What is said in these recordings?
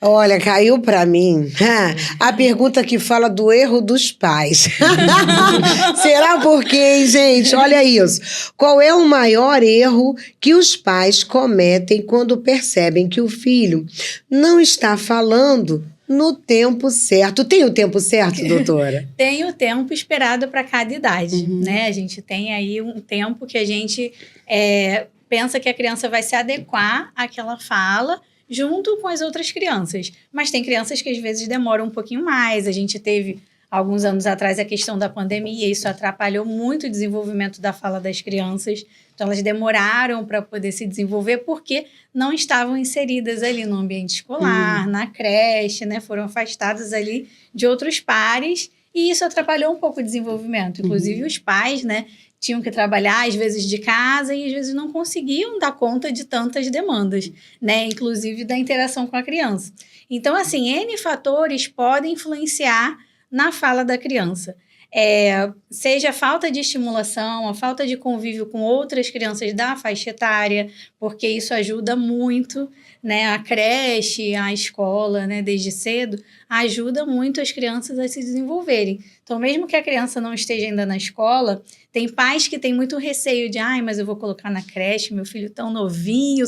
Olha, caiu pra mim a pergunta que fala do erro dos pais. Será por quê, hein, gente? Olha isso. Qual é o maior erro que os pais cometem quando percebem que o filho não está falando no tempo certo? Tem o tempo certo, doutora? Tem o tempo esperado para cada idade, né? A gente tem aí um tempo que a gente pensa que a criança vai se adequar àquela fala junto com as outras crianças. Mas tem crianças que às vezes demoram um pouquinho mais. A gente teve, alguns anos atrás, a questão da pandemia. Isso atrapalhou muito o desenvolvimento da fala das crianças. Então, elas demoraram para poder se desenvolver porque não estavam inseridas ali no ambiente escolar, na creche, né? Foram afastadas ali de outros pares. E isso atrapalhou um pouco o desenvolvimento. Inclusive, os pais, né? Tinham que trabalhar, às vezes, de casa e, às vezes, não conseguiam dar conta de tantas demandas, né? Inclusive da interação com a criança. Então, assim, N fatores podem influenciar na fala da criança. Seja a falta de estimulação, a falta de convívio com outras crianças da faixa etária, porque isso ajuda muito, né? A creche, a escola, né? Desde cedo, ajuda muito as crianças a se desenvolverem. Então, mesmo que a criança não esteja ainda na escola, tem pais que têm muito receio de, mas eu vou colocar na creche, meu filho tão novinho,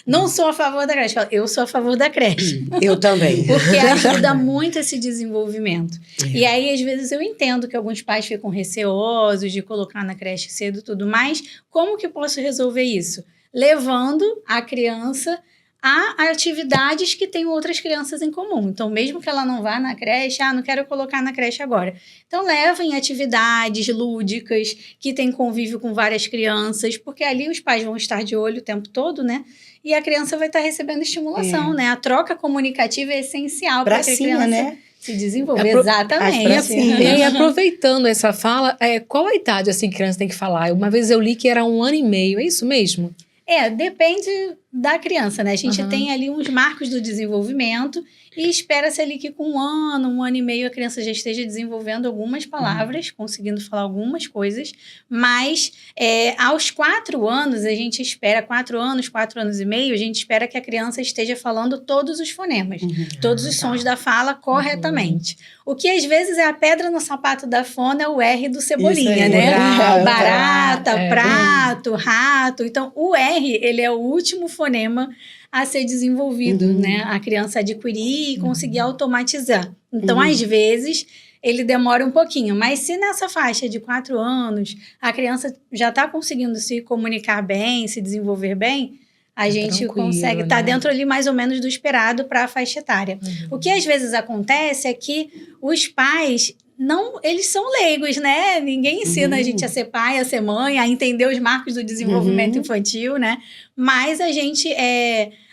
não sou a favor da creche. Eu sou a favor da creche. Eu também. Porque ajuda muito esse desenvolvimento. E aí, às vezes, eu entendo que alguns pais ficam receosos de colocar na creche cedo e tudo mais. Como que eu posso resolver isso? Levando a criança a atividades que tem outras crianças em comum. Então, mesmo que ela não vá na creche, não quero colocar na creche agora. Então, levem atividades lúdicas que tem convívio com várias crianças, porque ali os pais vão estar de olho o tempo todo, né? E a criança vai estar recebendo estimulação, né? A troca comunicativa é essencial para que a criança, né? Se desenvolver. Exatamente. E aí, aproveitando essa fala, qual a idade assim que a criança tem que falar? Uma vez eu li que era 1 ano e meio, é isso mesmo? Depende da criança, né? A gente tem ali uns marcos do desenvolvimento e espera-se ali que com 1 ano e meio, a criança já esteja desenvolvendo algumas palavras, conseguindo falar algumas coisas, mas aos 4 anos, a gente espera, 4 anos e meio, a gente espera que a criança esteja falando todos os fonemas, todos os sons da fala corretamente. O que às vezes é a pedra no sapato da fona, é o R do Cebolinha, aí, né? Brava, Barata, prato, rato. Então, o R, ele é o último fonema a ser desenvolvido, né? A criança adquirir e conseguir automatizar. Então, às vezes, ele demora um pouquinho. Mas se nessa faixa de 4 anos, a criança já está conseguindo se comunicar bem, se desenvolver bem, a gente consegue estar dentro ali mais ou menos do esperado para a faixa etária. O que às vezes acontece é que os pais... eles são leigos, né? Ninguém ensina a gente a ser pai, a ser mãe, a entender os marcos do desenvolvimento infantil, né? Mas a gente,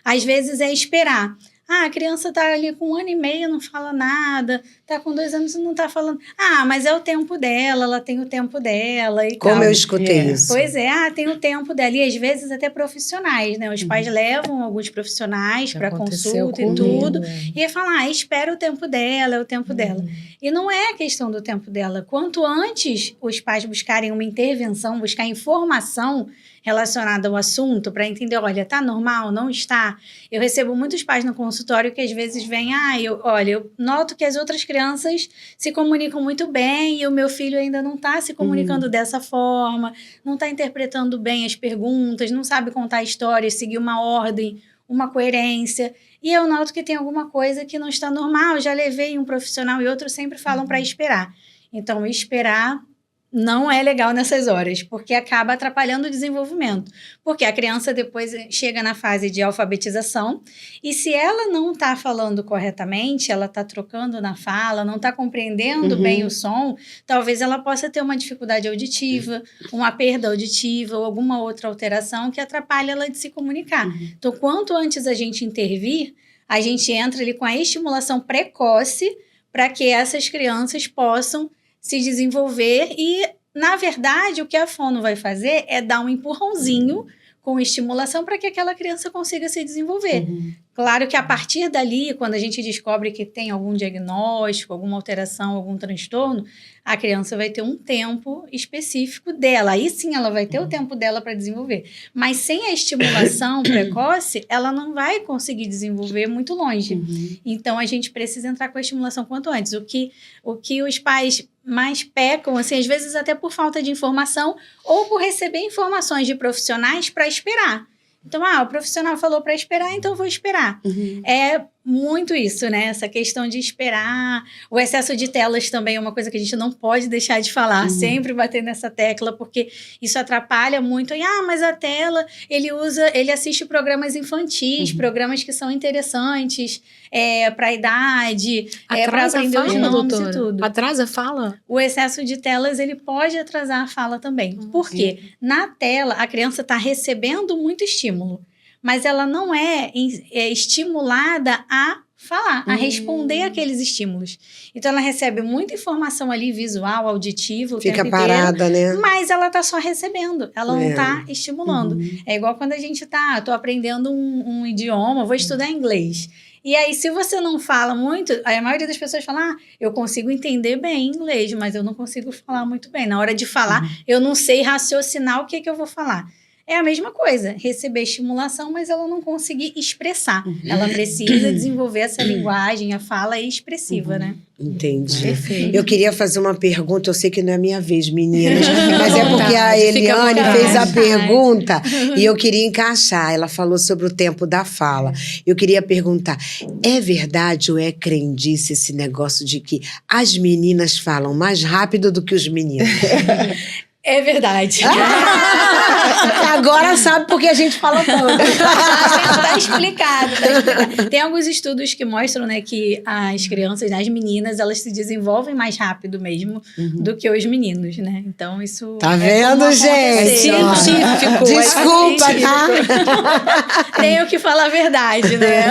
às vezes, esperar. A criança tá ali com 1 ano e meio, não fala nada. Tá com 2 anos e não tá falando. Mas é o tempo dela, ela tem o tempo dela e Como tal. eu escutei isso. Pois tem o tempo dela. E às vezes até profissionais, né? Os pais levam alguns profissionais para consulta e tudo. E falam, espera o tempo dela, é o tempo dela. E não é a questão do tempo dela. Quanto antes os pais buscarem uma intervenção, buscar informação relacionada ao assunto, para entender, olha, tá normal, não está? Eu recebo muitos pais no consultório que às vezes vêm, eu noto que as outras crianças se comunicam muito bem e o meu filho ainda não está se comunicando dessa forma, não está interpretando bem as perguntas, não sabe contar histórias, seguir uma ordem, uma coerência. E eu noto que tem alguma coisa que não está normal. Já levei um profissional e outro sempre falam para esperar. Então, esperar não é legal nessas horas, porque acaba atrapalhando o desenvolvimento. Porque a criança depois chega na fase de alfabetização e se ela não está falando corretamente, ela está trocando na fala, não está compreendendo bem o som, talvez ela possa ter uma dificuldade auditiva, uma perda auditiva ou alguma outra alteração que atrapalha ela de se comunicar. Então, quanto antes a gente intervir, a gente entra ali com a estimulação precoce para que essas crianças possam se desenvolver e, na verdade, o que a fono vai fazer é dar um empurrãozinho com estimulação para que aquela criança consiga se desenvolver. Claro que a partir dali, quando a gente descobre que tem algum diagnóstico, alguma alteração, algum transtorno, a criança vai ter um tempo específico dela. Aí sim ela vai ter o tempo dela para desenvolver. Mas sem a estimulação precoce, ela não vai conseguir desenvolver muito longe. Então a gente precisa entrar com a estimulação quanto antes. O que os pais mais pecam, assim, às vezes até por falta de informação ou por receber informações de profissionais para esperar. Então, o profissional falou para esperar, então eu vou esperar. É muito isso, né? Essa questão de esperar. O excesso de telas também é uma coisa que a gente não pode deixar de falar. Sempre bater nessa tecla, porque isso atrapalha muito. E, mas a tela, ele assiste programas infantis, programas que são interessantes para a idade, para aprender os nomes e tudo. Atrasa a fala? O excesso de telas, ele pode atrasar a fala também. Por quê? Na tela, a criança está recebendo muito estímulo, mas ela não é estimulada a falar, a responder aqueles estímulos. Então, ela recebe muita informação ali, visual, auditiva, o Fica tempo parada, inteiro, né? mas ela tá só recebendo, ela não tá estimulando. É igual quando a gente tô aprendendo um idioma, vou estudar inglês. E aí, se você não fala muito, a maioria das pessoas fala, eu consigo entender bem inglês, mas eu não consigo falar muito bem. Na hora de falar, eu não sei raciocinar o que eu vou falar. É a mesma coisa, receber estimulação, mas ela não conseguir expressar. Ela precisa desenvolver essa linguagem, a fala expressiva, né? Entendi. Perfeito. Eu queria fazer uma pergunta, eu sei que não é a minha vez, meninas, mas é porque a Eliane fez a pergunta e eu queria encaixar. Ela falou sobre o tempo da fala. Eu queria perguntar, é verdade ou é crendice esse negócio de que as meninas falam mais rápido do que os meninos? É verdade. Agora sabe porque a gente fala tanto. Tá explicado. Tem alguns estudos que mostram, né, que as crianças, as meninas, elas se desenvolvem mais rápido mesmo do que os meninos, né? Então, isso... Tá vendo, gente? É científico. Desculpa, tá? Tenho que falar a verdade, né?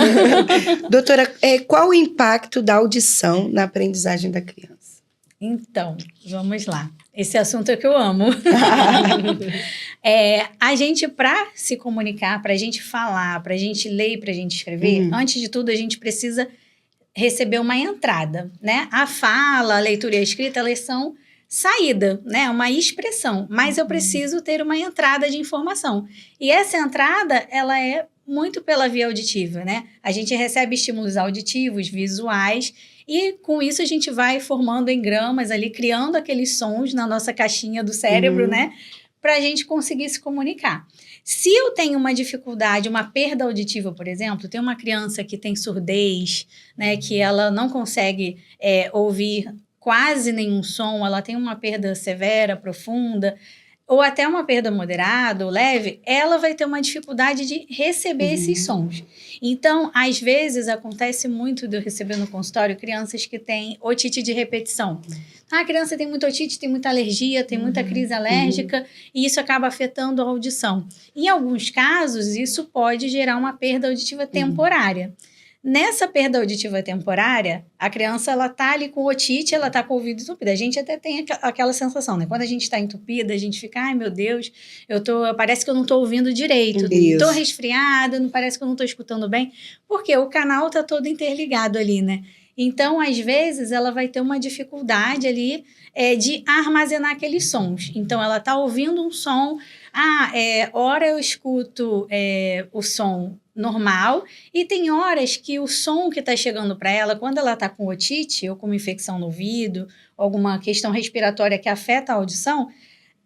Doutora, qual o impacto da audição na aprendizagem da criança? Então, vamos lá. Esse assunto é que eu amo. A gente, para se comunicar, para a gente falar, para a gente ler e para a gente escrever, antes de tudo, a gente precisa receber uma entrada, né? A fala, a leitura e a escrita, elas são saída, né? Uma expressão. Mas eu preciso ter uma entrada de informação. E essa entrada, ela é muito pela via auditiva, né? A gente recebe estímulos auditivos, visuais, e com isso a gente vai formando engramas ali, criando aqueles sons na nossa caixinha do cérebro, né? Para a gente conseguir se comunicar. Se eu tenho uma dificuldade, uma perda auditiva, por exemplo, tem uma criança que tem surdez, né? Que ela não consegue ouvir quase nenhum som, ela tem uma perda severa, profunda, ou até uma perda moderada ou leve, ela vai ter uma dificuldade de receber esses sons. Então, às vezes, acontece muito de eu receber no consultório crianças que têm otite de repetição. A criança tem muita otite, tem muita alergia, tem muita crise alérgica, e isso acaba afetando a audição. Em alguns casos, isso pode gerar uma perda auditiva temporária. Nessa perda auditiva temporária, a criança, ela tá ali com otite, ela tá com o ouvido entupido. A gente até tem aquela sensação, né? Quando a gente tá entupida, a gente fica, ai meu Deus, parece que eu não tô ouvindo direito. Tô resfriada, parece que eu não tô escutando bem. Porque o canal tá todo interligado ali, né? Então, às vezes, ela vai ter uma dificuldade ali de armazenar aqueles sons. Então, ela tá ouvindo um som, hora eu escuto o som normal, e tem horas que o som que está chegando para ela, quando ela está com otite ou com uma infecção no ouvido, alguma questão respiratória que afeta a audição,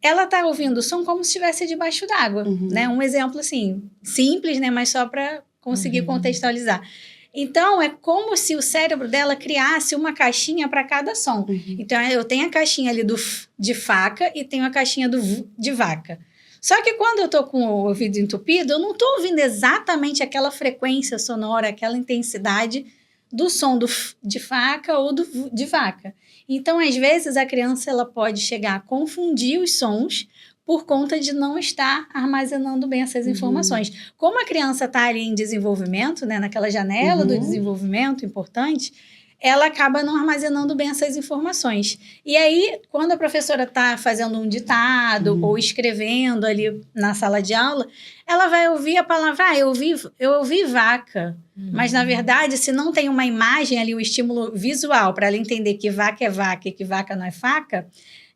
ela está ouvindo o som como se estivesse debaixo d'água, né? Um exemplo, assim, simples, né? Mas só para conseguir contextualizar. Então, é como se o cérebro dela criasse uma caixinha para cada som. Então, eu tenho a caixinha ali do F de faca e tenho a caixinha do V de vaca. Só que quando eu estou com o ouvido entupido, eu não estou ouvindo exatamente aquela frequência sonora, aquela intensidade do som do F de faca ou do V de vaca. Então, às vezes, a criança ela pode chegar a confundir os sons por conta de não estar armazenando bem essas informações. Como a criança está ali em desenvolvimento, né, naquela janela do desenvolvimento importante, ela acaba não armazenando bem essas informações. E aí, quando a professora está fazendo um ditado ou escrevendo ali na sala de aula, ela vai ouvir a palavra, eu ouvi vaca. Mas, na verdade, se não tem uma imagem ali, um estímulo visual para ela entender que vaca é vaca e que vaca não é faca,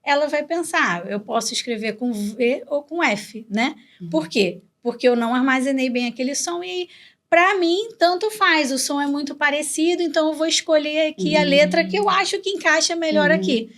ela vai pensar, eu posso escrever com V ou com F, né? Por quê? Porque eu não armazenei bem aquele som e... Para mim, tanto faz. O som é muito parecido, então eu vou escolher aqui a letra que eu acho que encaixa melhor aqui.